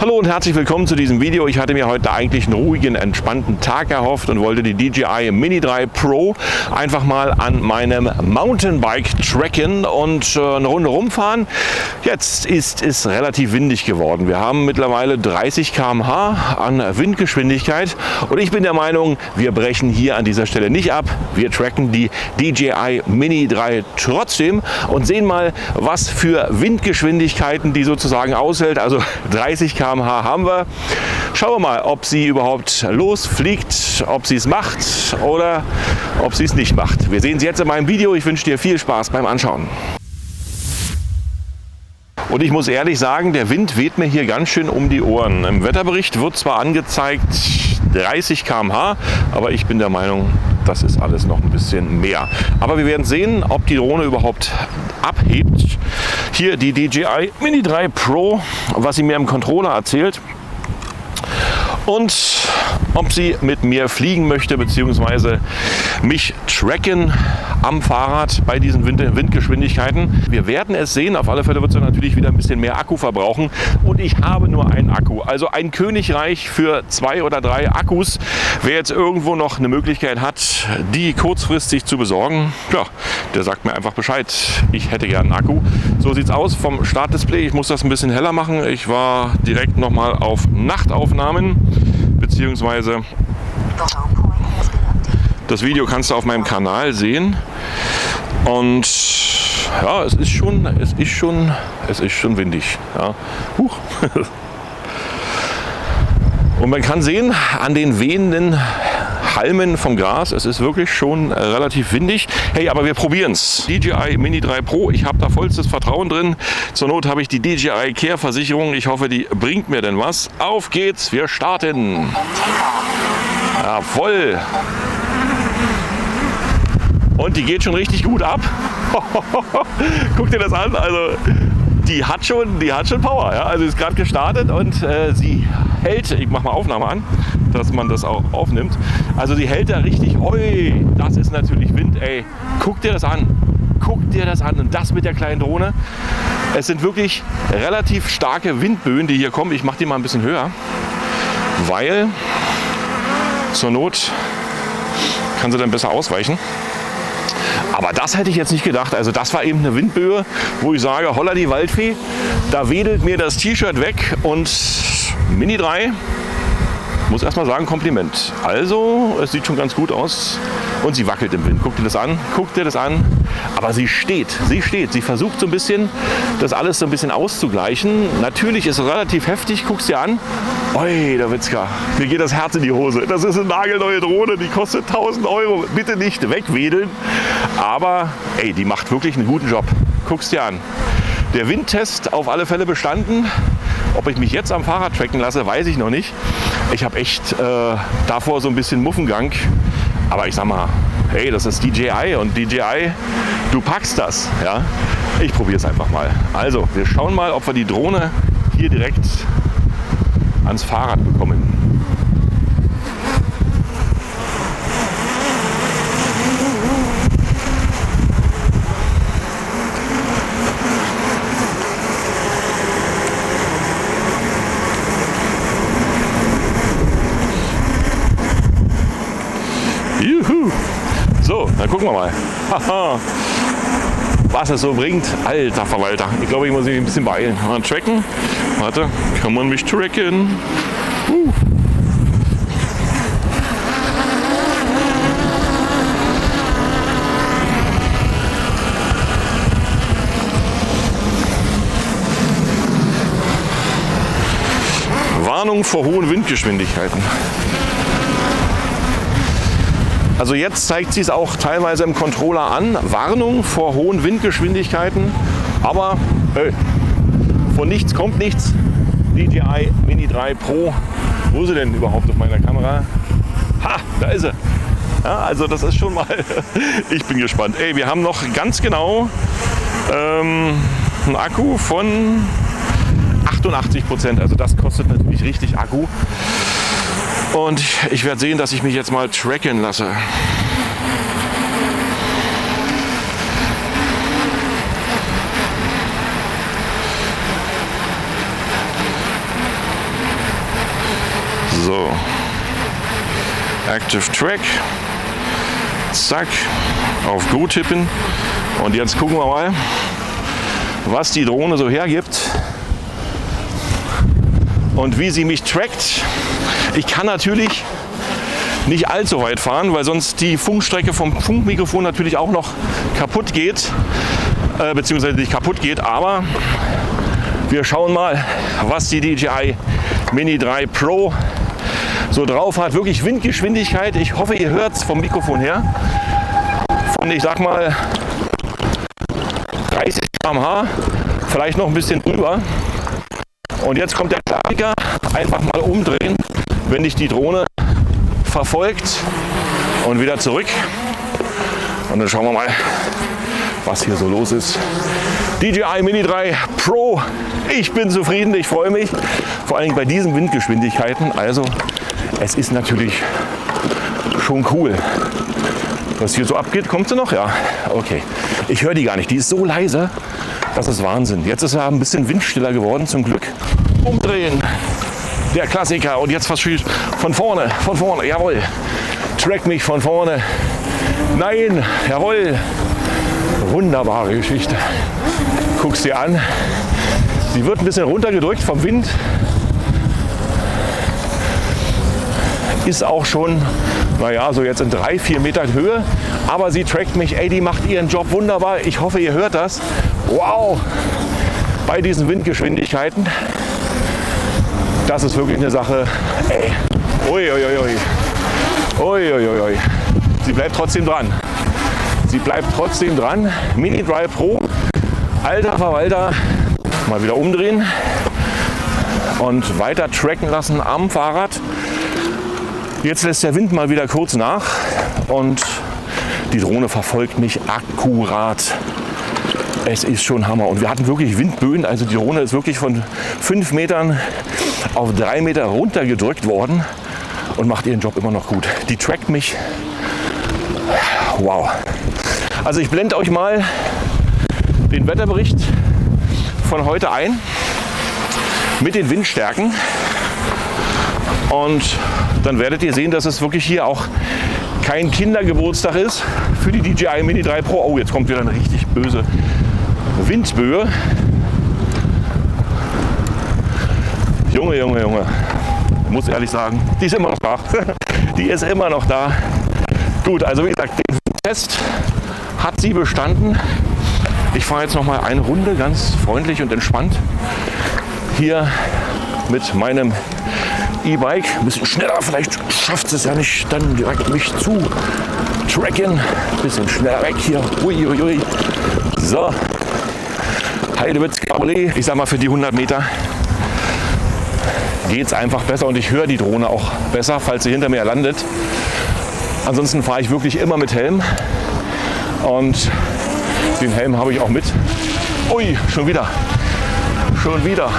Hallo und herzlich willkommen zu diesem Video. Ich hatte mir heute eigentlich einen ruhigen, entspannten Tag erhofft und wollte die DJI Mini 3 Pro einfach mal an meinem Mountainbike tracken und eine Runde rumfahren. Jetzt ist es relativ windig geworden. Wir haben mittlerweile 30 km/h an Windgeschwindigkeit und ich bin der Meinung, wir brechen hier an dieser Stelle nicht ab. Wir tracken die DJI Mini 3 trotzdem und sehen mal, was für Windgeschwindigkeiten die sozusagen aushält. Also 30 km/h haben wir. Schauen wir mal, ob sie überhaupt losfliegt, ob sie es macht oder ob sie es nicht macht. Wir sehen es jetzt in meinem Video. Ich wünsche dir viel Spaß beim Anschauen. Und ich muss ehrlich sagen, der Wind weht mir hier ganz schön um die Ohren. Im Wetterbericht wird zwar angezeigt 30 km/h, aber ich bin der Meinung, das ist alles noch ein bisschen mehr. Aber wir werden sehen, ob die Drohne überhaupt abhebt. Hier die DJI Mini 3 Pro, was sie mir im Controller erzählt. Und ob sie mit mir fliegen möchte, beziehungsweise mich tracken am Fahrrad bei diesen Windgeschwindigkeiten. Wir werden es sehen. Auf alle Fälle wird sie natürlich wieder ein bisschen mehr Akku verbrauchen. Und ich habe nur einen Akku. Also ein Königreich für 2 oder 3 Akkus. Wer jetzt irgendwo noch eine Möglichkeit hat, die kurzfristig zu besorgen, ja, der sagt mir einfach Bescheid. Ich hätte gerne einen Akku. So sieht es aus vom Startdisplay. Ich muss das ein bisschen heller machen. Ich war direkt nochmal auf Nachtaufnahmen, beziehungsweise das Video kannst du auf meinem Kanal sehen. Und ja, es ist schon windig. Ja. Huch. Und man kann sehen an den wehenden Halmen vom Gras, es ist wirklich schon relativ windig. Hey, aber wir probieren es. DJI Mini 3 Pro, ich habe da vollstes Vertrauen drin. Zur Not habe ich die DJI Care Versicherung. Ich hoffe, die bringt mir denn was. Auf geht's, wir starten. Jawohl. Und die geht schon richtig gut ab. Guck dir das an. Also die hat schon Power. Ja? Also ist gerade gestartet und sie hält. Ich mache mal Aufnahme an, dass man das auch aufnimmt. Also sie hält da richtig. Oi, das ist natürlich Wind. Ey, guck dir das an. Guck dir das an. Und das mit der kleinen Drohne. Es sind wirklich relativ starke Windböen, die hier kommen. Ich mache die mal ein bisschen höher, weil zur Not kann sie dann besser ausweichen. Aber das hätte ich jetzt nicht gedacht. Also das war eben eine Windböe, wo ich sage, holla die Waldfee, da wedelt mir das T-Shirt weg und Mini 3, muss erstmal sagen, Kompliment. Also es sieht schon ganz gut aus und sie wackelt im Wind. Guck dir das an, Aber sie steht. Sie versucht so ein bisschen, das alles so ein bisschen auszugleichen. Natürlich ist es relativ heftig, guck's dir an. Oi, der Witzka, mir geht das Herz in die Hose. Das ist eine nagelneue Drohne, die kostet 1000 €. Bitte nicht wegwedeln. Aber ey, die macht wirklich einen guten Job. Guck's dir an. Der Windtest auf alle Fälle bestanden. Ob ich mich jetzt am Fahrrad tracken lasse, weiß ich noch nicht. Ich habe echt davor so ein bisschen Muffengang. Aber ich sag mal, hey, das ist DJI und DJI, du packst das. Ja? Ich probiere es einfach mal. Also, wir schauen mal, ob wir die Drohne hier direkt ans Fahrrad bekommen. Juhu. So, dann gucken wir mal. Haha. Was es so bringt. Alter Verwalter. Ich glaube, ich muss mich ein bisschen beeilen. Mal tracken. Warte, kann man mich tracken? Warnung vor hohen Windgeschwindigkeiten. Also jetzt zeigt sie es auch teilweise im Controller an. Warnung vor hohen Windgeschwindigkeiten. Aber hey, von nichts kommt nichts. DJI Mini 3 Pro. Wo ist sie denn überhaupt auf meiner Kamera? Ha, da ist sie. Ja, also das ist schon mal, ich bin gespannt. Ey, wir haben noch ganz genau einen Akku von 88%. Also das kostet natürlich richtig Akku. Und ich werde sehen, dass ich mich jetzt mal tracken lasse. So. Active Track. Zack. Auf Go tippen. Und jetzt gucken wir mal, was die Drohne so hergibt. Und wie sie mich trackt. Ich kann natürlich nicht allzu weit fahren, weil sonst die Funkstrecke vom Funkmikrofon natürlich auch noch kaputt geht. Beziehungsweise nicht kaputt geht, aber wir schauen mal, was die DJI Mini 3 Pro so drauf hat. Wirklich Windgeschwindigkeit. Ich hoffe, ihr hört es vom Mikrofon her. Von, ich sag mal, 30 km/h, vielleicht noch ein bisschen drüber. Und jetzt kommt der Klassiker, einfach mal umdrehen, wenn dich die Drohne verfolgt und wieder zurück. Und dann schauen wir mal, was hier so los ist. DJI Mini 3 Pro, ich bin zufrieden, ich freue mich, vor allem bei diesen Windgeschwindigkeiten. Also es ist natürlich schon cool. Was hier so abgeht, kommt sie noch? Ja, okay. Ich höre die gar nicht, die ist so leise, das ist Wahnsinn. Jetzt ist er ein bisschen windstiller geworden, zum Glück. Umdrehen, der Klassiker. Und jetzt von vorne, jawohl. Track mich von vorne. Nein, jawohl. Wunderbare Geschichte. Guck's dir an. Sie wird ein bisschen runtergedrückt vom Wind. Ist auch schon, naja, so jetzt in 3-4 Metern Höhe. Aber sie trackt mich. Ey, die macht ihren Job wunderbar. Ich hoffe, ihr hört das. Wow. Bei diesen Windgeschwindigkeiten. Das ist wirklich eine Sache. Ey. Uiuiui. Uiuiui. Sie bleibt trotzdem dran. Sie bleibt trotzdem dran. Mini 3 Pro. Alter Verwalter. Mal wieder umdrehen. Und weiter tracken lassen am Fahrrad. Jetzt lässt der Wind mal wieder kurz nach. Und die Drohne verfolgt mich akkurat. Es ist schon Hammer. Und wir hatten wirklich Windböen. Also die Drohne ist wirklich von 5 Metern auf 3 Meter runtergedrückt worden und macht ihren Job immer noch gut. Die trackt mich. Wow. Also ich blende euch mal den Wetterbericht von heute ein mit den Windstärken. Und dann werdet ihr sehen, dass es wirklich hier auch kein Kindergeburtstag ist für die DJI Mini 3 Pro. Oh, jetzt kommt wieder eine richtig böse Windböe. Junge, Junge, Junge. Ich muss ehrlich sagen, die ist immer noch da. Die ist immer noch da. Gut, also wie gesagt, den Test hat sie bestanden. Ich fahre jetzt noch mal eine Runde, ganz freundlich und entspannt. Hier mit meinem E-Bike. Ein bisschen schneller, vielleicht schafft es ja nicht, dann direkt mich zu tracken. Ein bisschen schneller weg hier. Uiuiui. So. Heidewitzka, ich sag mal, für die 100 Meter geht es einfach besser und ich höre die Drohne auch besser, falls sie hinter mir landet. Ansonsten fahre ich wirklich immer mit Helm und den Helm habe ich auch mit. Ui, schon wieder. Schon wieder.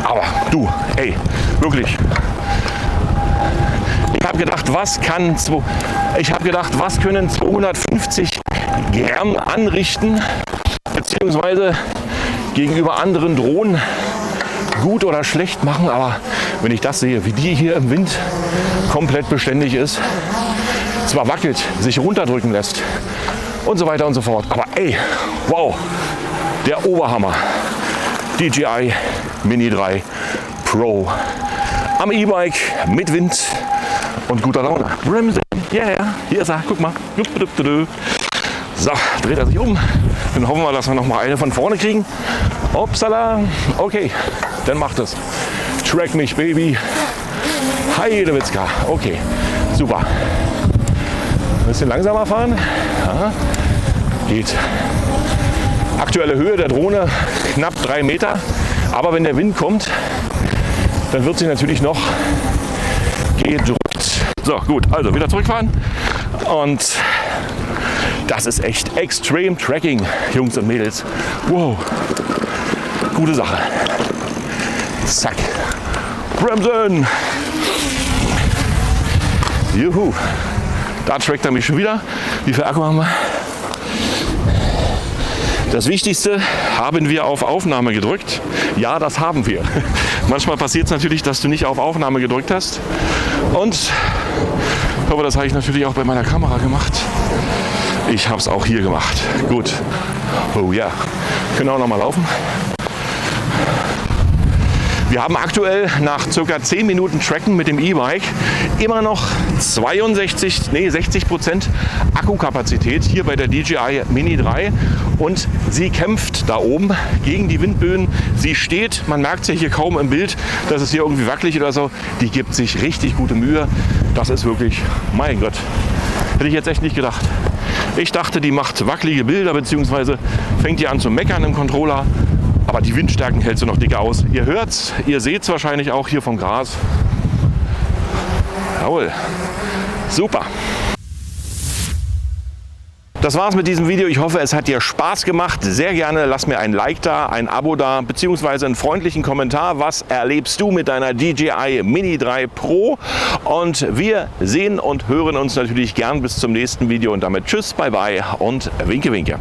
Aber du, ey, wirklich. Ich habe gedacht, was können 250 Gramm anrichten, beziehungsweise gegenüber anderen Drohnen gut oder schlecht machen. Aber wenn ich das sehe, wie die hier im Wind komplett beständig ist, zwar wackelt, sich runterdrücken lässt und so weiter und so fort. Aber ey, wow, der Oberhammer. DJI Mini 3 Pro am E-Bike mit Wind und guter Laune. Bremsen, yeah, hier ist er, guck mal. So, dreht er sich um. Dann hoffen wir, dass wir noch mal eine von vorne kriegen. Upsala, okay, dann macht es. Track mich, Baby. Heidewitzka, okay, super. Ein bisschen langsamer fahren. Ja, geht. Aktuelle Höhe der Drohne knapp 3 Meter. Aber wenn der Wind kommt, dann wird sie natürlich noch gedrückt. So, gut, also wieder zurückfahren. Und das ist echt Extreme Tracking, Jungs und Mädels. Wow, gute Sache. Zack. Bremsen. Juhu. Da trackt er mich schon wieder. Wie viel Akku haben wir? Das Wichtigste, haben wir auf Aufnahme gedrückt? Ja, das haben wir. Manchmal passiert es natürlich, dass du nicht auf Aufnahme gedrückt hast. Und ich hoffe, das habe ich natürlich auch bei meiner Kamera gemacht. Ich habe es auch hier gemacht. Gut. Oh ja. Können auch noch mal laufen. Wir haben aktuell nach ca. 10 Minuten Tracken mit dem E-Bike immer noch 60% Akkukapazität hier bei der DJI Mini 3 und sie kämpft da oben gegen die Windböen. Sie steht, man merkt es ja hier kaum im Bild, dass es hier irgendwie wackelig oder so. Die gibt sich richtig gute Mühe. Das ist wirklich, mein Gott, hätte ich jetzt echt nicht gedacht. Ich dachte, die macht wackelige Bilder bzw. fängt die an zu meckern im Controller. Aber die Windstärken hält sie noch dicker aus. Ihr hört's, ihr seht's wahrscheinlich auch hier vom Gras. Jawohl, super. Das war's mit diesem Video. Ich hoffe, es hat dir Spaß gemacht. Sehr gerne lass mir ein Like da, ein Abo da, beziehungsweise einen freundlichen Kommentar. Was erlebst du mit deiner DJI Mini 3 Pro? Und wir sehen und hören uns natürlich gern bis zum nächsten Video. Und damit tschüss, bye bye und winke, winke.